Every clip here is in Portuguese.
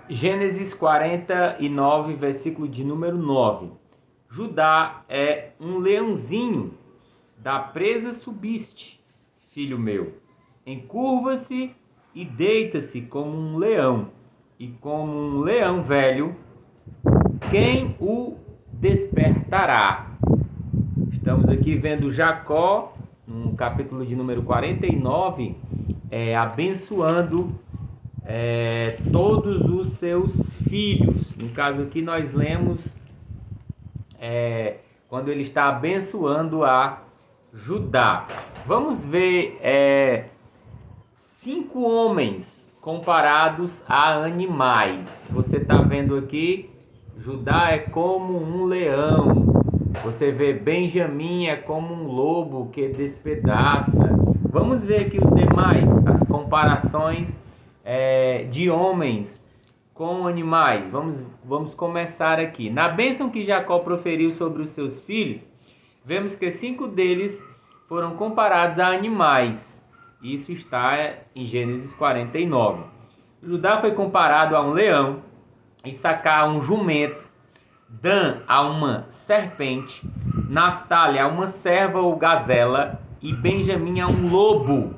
Gênesis 49, versículo de número 9. Judá é um leãozinho, da presa subiste, filho meu. Encurva-se e deita-se como um leão, e como um leão velho, quem o despertará? Estamos aqui vendo Jacó, no capítulo de número 49, abençoando todos os seus filhos. No caso aqui nós lemos quando ele está abençoando a Judá. Vamos ver 5 homens comparados a animais. Você está vendo aqui, Judá é como um leão. Você vê Benjamim é como um lobo que despedaça. Vamos ver aqui os demais, as comparações de homens com animais. Vamos começar aqui. Na bênção que Jacó proferiu sobre os seus filhos, vemos que 5 deles foram comparados a animais. Isso está em Gênesis 49. Judá foi comparado a um leão, Issacar a um jumento, Dan a uma serpente, Naftali a uma serva ou gazela e Benjamim a um lobo.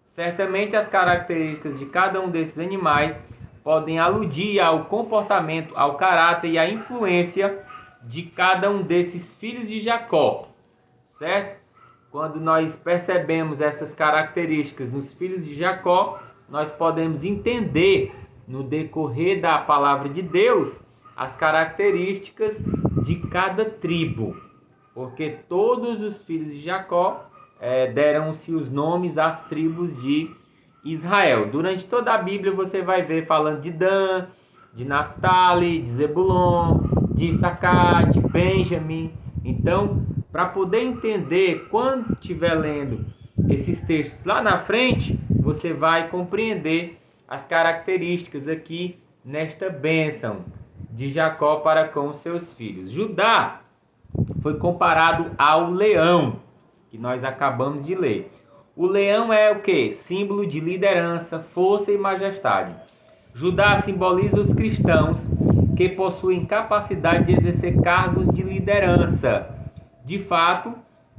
Certamente as características de cada um desses animais podem aludir ao comportamento, ao caráter e à influência de cada um desses filhos de Jacó, certo? Quando nós percebemos essas características nos filhos de Jacó, nós podemos entender no decorrer da palavra de Deus as características de cada tribo, porque todos os filhos de Jacó deram-se os nomes às tribos de Israel. Durante toda a Bíblia você vai ver falando de Dan, de Naftali, de Zebulon, de Issacar, de Benjamim. Então, para poder entender, quando estiver lendo esses textos lá na frente, você vai compreender as características aqui nesta bênção de Jacó para com os seus filhos. Judá foi comparado ao leão, que nós acabamos de ler. O leão é o quê? Símbolo de liderança, força e majestade. Judá simboliza os cristãos que possuem capacidade de exercer cargos de liderança. De fato,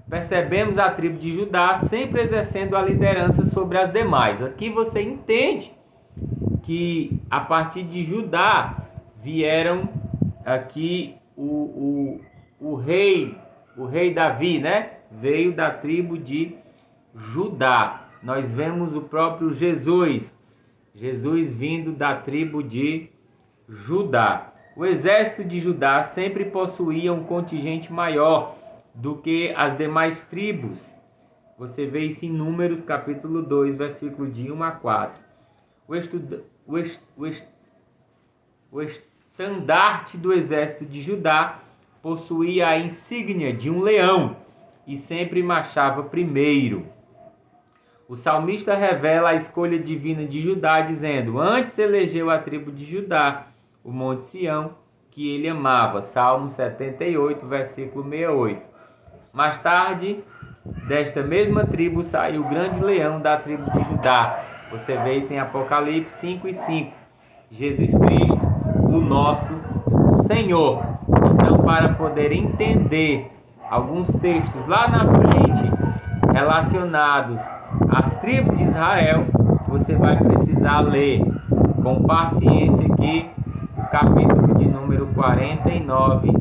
percebemos a tribo de Judá sempre exercendo a liderança sobre as demais. Aqui você entende que a partir de Judá vieram aqui o rei Davi, né? Veio da tribo de Judá. Nós vemos o próprio Jesus vindo da tribo de Judá. O exército de Judá sempre possuía um contingente maior do que as demais tribos. Você vê isso em Números capítulo 2, versículo de 1 a 4. O estandarte do exército de Judá possuía a insígnia de um leão e sempre marchava primeiro. O salmista revela a escolha divina de Judá, dizendo: antes elegeu a tribo de Judá, o monte Sião, que ele amava. Salmo 78, versículo 68. Mais tarde, desta mesma tribo saiu o grande leão da tribo de Judá. Você vê isso em Apocalipse 5 e 5. Jesus Cristo, o nosso Senhor. Então, para poder entender alguns textos lá na frente relacionados às tribos de Israel, você vai precisar ler com paciência aqui o capítulo de número 49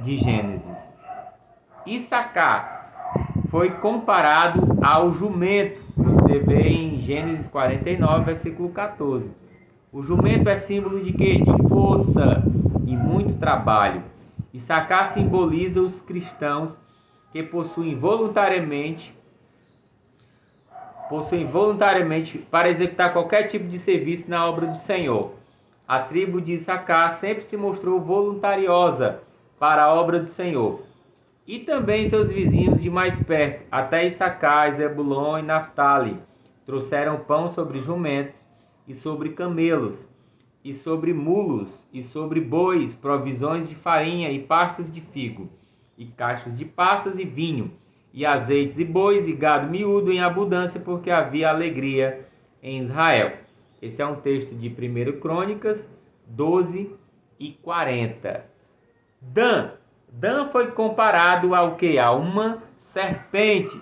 de Gênesis. Issacar foi comparado ao jumento. Você vê em Gênesis 49, versículo 14. O jumento é símbolo de quê? De força e muito trabalho. Issacar simboliza os cristãos que possuem voluntariamente para executar qualquer tipo de serviço na obra do Senhor. A tribo de Issacar sempre se mostrou voluntariosa para a obra do Senhor. E também seus vizinhos de mais perto, até Issacar, Zebulon e Naftali, trouxeram pão sobre jumentos e sobre camelos, e sobre mulos, e sobre bois, provisões de farinha e pastas de figo, e cachos de passas e vinho, e azeites e bois, e gado miúdo em abundância, porque havia alegria em Israel. Esse é um texto de 1 Crônicas 12 e 40. Dan foi comparado ao quê? A uma serpente.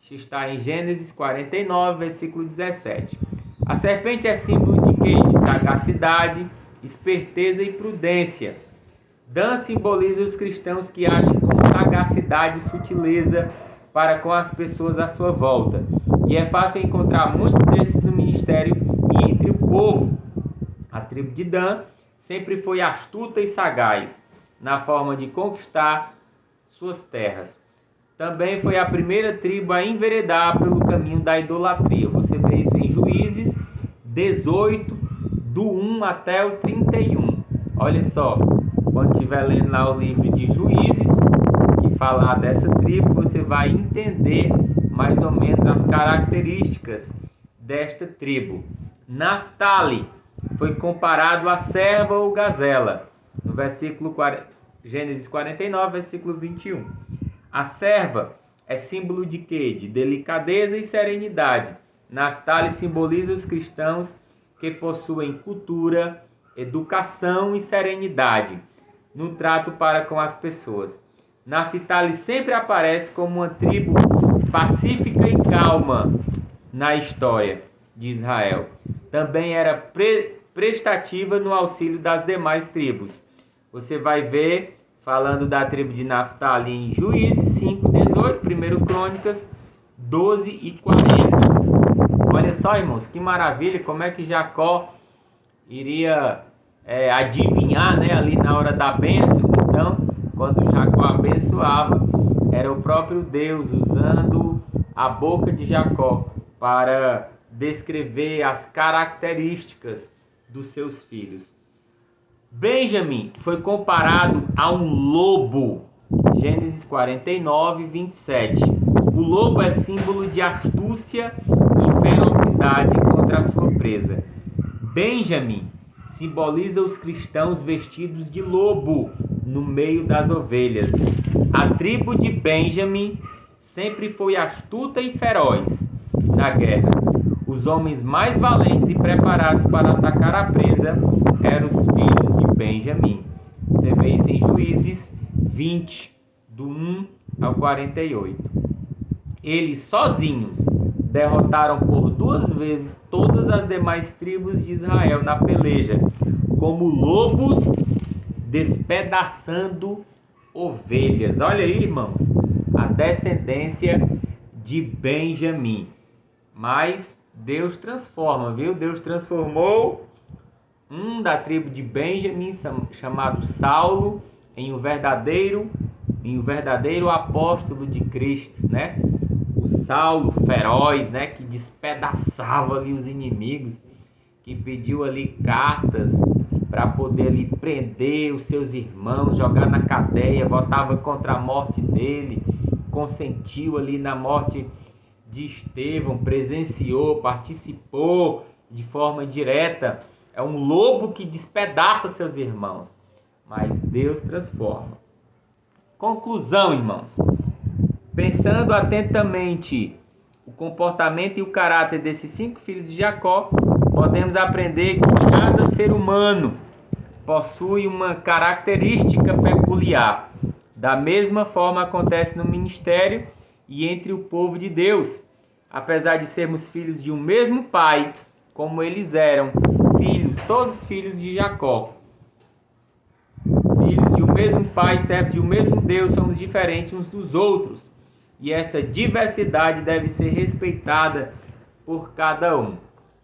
Isso está em Gênesis 49, versículo 17. A serpente é símbolo de quê? De sagacidade, esperteza e prudência. Dan simboliza os cristãos que agem com sagacidade e sutileza para com as pessoas à sua volta. E é fácil encontrar muitos desses no ministério e entre o povo. A tribo de Dan sempre foi astuta e sagaz na forma de conquistar suas terras. Também foi a primeira tribo a enveredar pelo caminho da idolatria. Você vê isso em Juízes 18, do 1 até o 31. Olha só, quando estiver lendo lá o livro de Juízes, que falar dessa tribo, você vai entender mais ou menos as características desta tribo. Naftali foi comparado a serva ou gazela, no versículo Gênesis 49, versículo 21. A serva é símbolo de quê? De delicadeza e serenidade. Naftali simboliza os cristãos que possuem cultura, educação e serenidade no trato para com as pessoas. Naftali sempre aparece como uma tribo pacífica e calma na história de Israel. Também era prestativa no auxílio das demais tribos. Você vai ver falando da tribo de Naftali em Juízes 5, 18, 1 Crônicas 12 e 40. Olha só, irmãos, que maravilha, como é que Jacó iria adivinhar, né, ali na hora da bênção. Então, quando Jacó abençoava, era o próprio Deus usando a boca de Jacó para descrever as características dos seus filhos. Benjamim foi comparado a um lobo. Gênesis 49, 27. O lobo é símbolo de astúcia e ferocidade contra a sua presa. Benjamim simboliza os cristãos vestidos de lobo no meio das ovelhas. A tribo de Benjamim sempre foi astuta e feroz na guerra. Os homens mais valentes e preparados para atacar a presa eram os filhos de Benjamim. Você vê isso em Juízes 20, do 1 ao 48. Eles sozinhos derrotaram por 2 vezes todas as demais tribos de Israel na peleja, como lobos despedaçando ovelhas. Olha aí, irmãos, a descendência de Benjamim. Mas Deus transforma, viu? Deus transformou um da tribo de Benjamim, chamado Saulo, em um verdadeiro apóstolo de Cristo, né? O Saulo feroz, né? Que despedaçava ali os inimigos, que pediu ali cartas para poder ali prender os seus irmãos, jogar na cadeia, votava contra a morte dele, consentiu ali na morte de Estevão, presenciou, participou de forma direta. É um lobo que despedaça seus irmãos, mas Deus transforma. Conclusão, irmãos. Pensando atentamente o comportamento e o caráter desses 5 filhos de Jacó, podemos aprender que cada ser humano possui uma característica peculiar. Da mesma forma acontece no ministério e entre o povo de Deus. Apesar de sermos filhos de um mesmo pai, como eles eram filhos, todos filhos de Jacó, filhos de um mesmo pai, servos de um mesmo Deus, somos diferentes uns dos outros. E essa diversidade deve ser respeitada por cada um.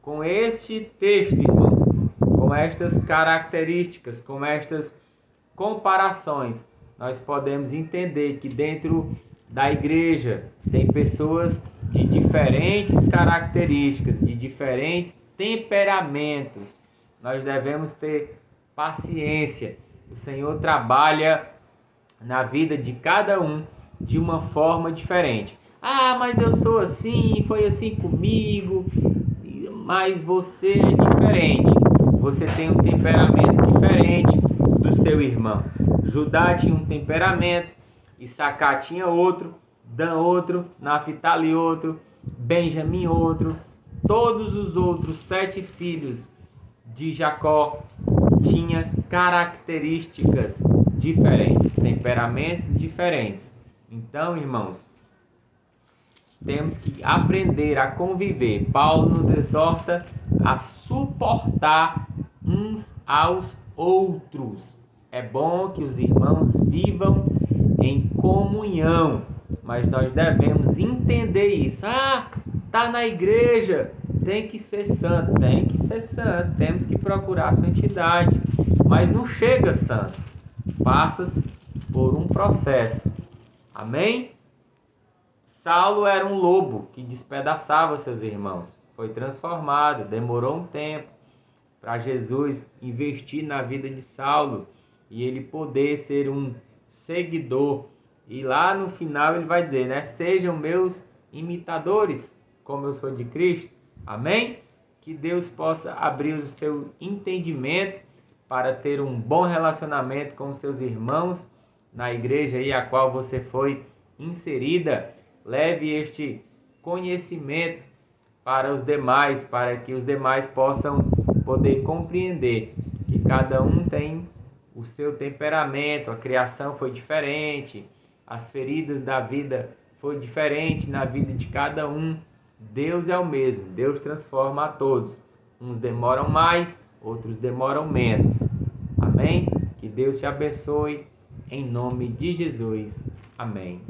Com este texto, irmão, com estas características, com estas comparações, nós podemos entender que dentro da igreja tem pessoas de diferentes características, de diferentes temperamentos. Nós devemos ter paciência. O Senhor trabalha na vida de cada um de uma forma diferente. Ah, mas eu sou assim, foi assim comigo. Mas você é diferente. Você tem um temperamento diferente do seu irmão. Judá tinha um temperamento, Issacar tinha outro, Dan outro, Naftali outro, Benjamim outro, todos os outros 7 filhos de Jacó tinham características diferentes, temperamentos diferentes. Então, irmãos, temos que aprender a conviver. Paulo nos exorta a suportar uns aos outros. É bom que os irmãos vivam em comunhão, mas nós devemos entender isso. Tá na igreja, tem que ser santo, temos que procurar a santidade, mas não chega santo, passa por um processo. Amém? Saulo era um lobo que despedaçava seus irmãos, foi transformado, demorou um tempo para Jesus investir na vida de Saulo e ele poder ser um seguidor. E lá no final ele vai dizer, né? Sejam meus imitadores, como eu sou de Cristo. Amém? Que Deus possa abrir o seu entendimento para ter um bom relacionamento com os seus irmãos na igreja aí a qual você foi inserida. Leve este conhecimento para os demais, para que os demais possam poder compreender que cada um tem o seu temperamento, a criação foi diferente, as feridas da vida foi diferente na vida de cada um. Deus é o mesmo, Deus transforma a todos. Uns demoram mais, outros demoram menos. Amém? Que Deus te abençoe, em nome de Jesus. Amém.